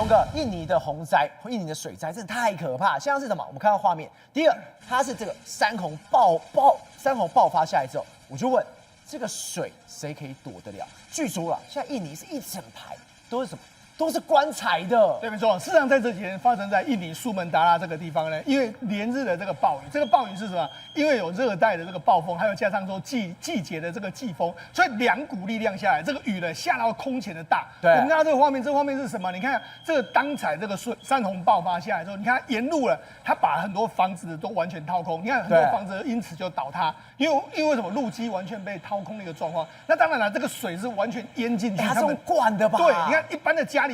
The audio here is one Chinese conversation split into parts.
龙哥，印尼的洪灾、印尼的水灾真的太可怕。像是什么？我们看到画面，第一个，它是这个山洪爆发下来之后，我就问，这个水谁可以躲得了？据说啊，现在印尼是一整排都是什么？都是棺材的。对，没错。事实上，在这几天发生在印尼苏门答腊这个地方呢，因为连日的这个暴雨，这个暴雨是什么？因为有热带的这个暴风，还有加上说季节的这个季风，所以两股力量下来，这个雨呢下到空前的大。对，我们看到这个画面，这个画面是什么？你看这个当彩这个山洪爆发下来之后，你看沿路了，它把很多房子都完全掏空，你看很多房子因此就倒塌，因为什么？路基完全被掏空的一个状况。那当然了，这个水是完全淹进去，它是用灌的吧？对，你看一般的家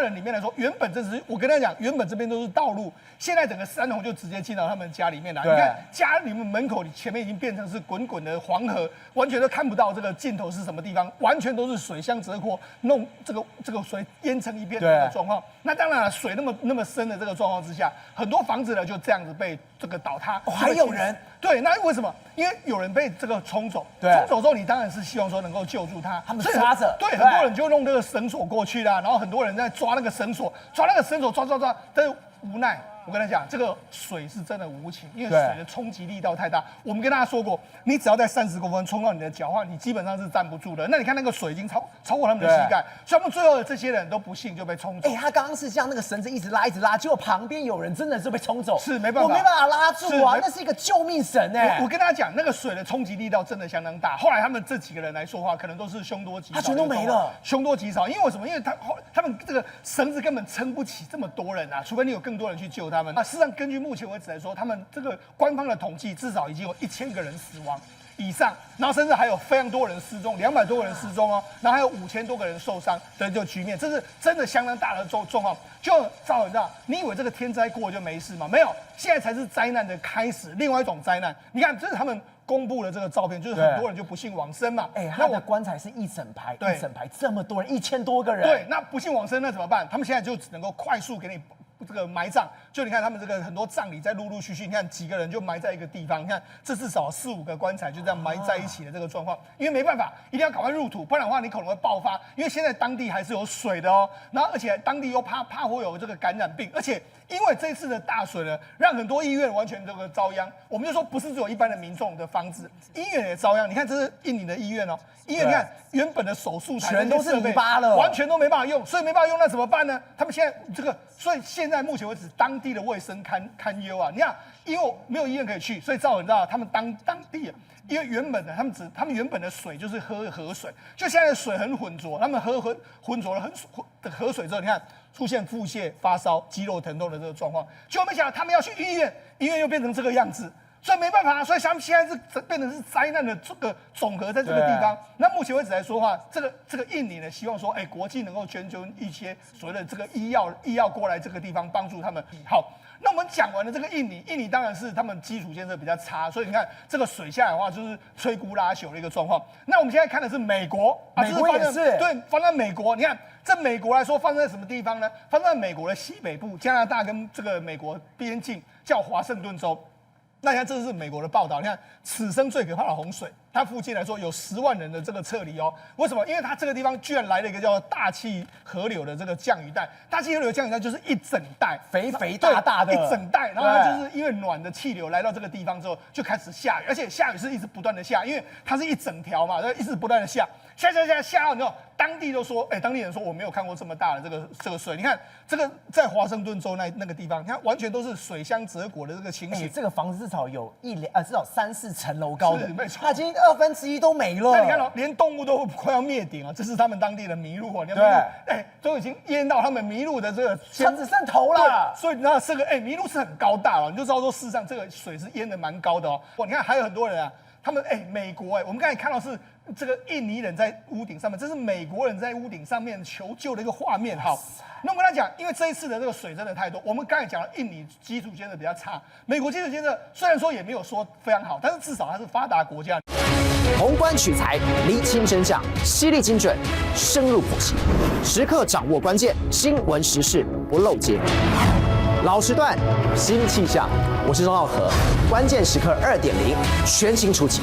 人里面来说，原本这是我跟他讲，原本这边都是道路，现在整个山洪就直接进到他们家里面来。你看家里面门口前面已经变成是滚滚的黄河，完全都看不到这个尽头是什么地方，完全都是水箱折阔，弄这个水淹成一片的这个状况。那当然了，水那么深的这个状况之下，很多房子呢就这样子被这个倒塌。还有人。对，那为什么？因为有人被这个冲走，冲走之后，你当然是希望说能够救助他。他们抓着，对，很多人就用这个绳索过去啦，然后很多人在抓那个绳索，抓，但是无奈。我跟他讲，这个水是真的无情，因为水的冲击力道太大。我们跟大家说过，你只要在30公分冲到你的脚的话，你基本上是站不住的。那你看那个水已经超过他们的膝盖，所以他们最后的这些人都不幸就被冲走。他刚刚是像那个绳子一直拉，结果旁边有人真的是被冲走，是没办法，我没办法拉住啊，那是一个救命绳我跟大家讲，那个水的冲击力道真的相当大。后来他们这几个人来说话，可能都是凶多吉少，他全都没了，凶多吉少。因为什么？因为他们这个绳子根本撑不起这么多人啊，除非你有更多人去救他们。事实上，根据目前为止来说，他们这个官方的统计至少已经有1000个人死亡以上，然后甚至还有非常多人失踪，200多个人失踪哦，然后还有5000多个人受伤的这个局面，这是真的相当大的状况。就赵文道，你以为这个天灾过就没事吗？没有，现在才是灾难的开始，另外一种灾难。你看，这是他们公布了这个照片，就是很多人就不幸往生嘛。他的棺材是一整排这么多人，1000多个人。对，那不幸往生那怎么办？他们现在就只能够快速给你这个埋葬，就你看他们这个很多葬礼在陆陆续续，你看几个人就埋在一个地方，你看这至少4、5个棺材就这样埋在一起的这个状况，因为没办法，一定要赶快入土，不然的话你可能会爆发，因为现在当地还是有水的哦，然后而且当地又怕会有这个感染病，而且因为这次的大水呢，让很多医院完全这个遭殃，我们就说不是只有一般的民众的房子，医院也遭殃，你看这是印尼的医院哦。医院你看，原本的手术台全都是泥巴了，完全都没办法用，所以没办法用，那怎么办呢？他们现在这个，所以现在目前为止，当地的卫生堪忧啊！你看，因为没有医院可以去，所以赵文道他们当地，因为原本的他们原本的水就是喝河水，就现在的水很浑浊，他们喝浑浊了的河水之后，你看出现腹泻、发烧、肌肉疼痛的这个状况，结果没想到他们要去医院，医院又变成这个样子。所以没办法，所以他们现在是变成是灾难的这个总和在这个地方。那目前为止来说的话，这个印尼呢，希望说，国际能够捐一些所谓的这个医药过来这个地方帮助他们。好，那我们讲完了这个印尼当然是他们基础建设比较差，所以你看这个水下来的话，就是摧枯拉朽的一个状况。那我们现在看的是美国，美国也是对，发生在美国。你看，在美国来说，发生在什么地方呢？发生在美国的西北部，加拿大跟这个美国边境，叫华盛顿州。那你看，这是美国的报道。你看，此生最可怕的洪水，它附近来说有10万人的这个撤离哦。为什么？因为它这个地方居然来了一个叫大气河流的这个降雨带。大气河流降雨带就是一整带肥大的一整带，然后它就是因为暖的气流来到这个地方之后，就开始下雨，而且下雨是一直不断的下，因为它是一整条嘛，一直不断的下到之后，当地人说我没有看过这么大的这个水。你看这个在华盛顿州那个地方，你看完全都是水箱折果的这个情形。这个房子至少有至少3、4层楼高的，没错，它已经1/2都没了。那你看哦，连动物都快要灭顶了，这是他们当地的麋鹿哦，你看麋鹿，都已经淹到他们麋鹿的这个它只剩头了。所以那这个麋鹿是很高大了，你就知道说事实上这个水是淹的蛮高的哦。你看还有很多人啊，他们美国我们刚才看到是这个印尼人在屋顶上面，这是美国人在屋顶上面求救的一个画面。好，那我跟他讲，因为这一次的这个水真的太多，我们刚才讲了印尼基础建设比较差，美国基础建设虽然说也没有说非常好，但是至少它是发达国家。宏观取材，厘清真相，犀利精准，深入剖析，时刻掌握关键新闻时事，不漏接。老时段，新气象，我是钟浩和，关键时刻2.0，全新出击。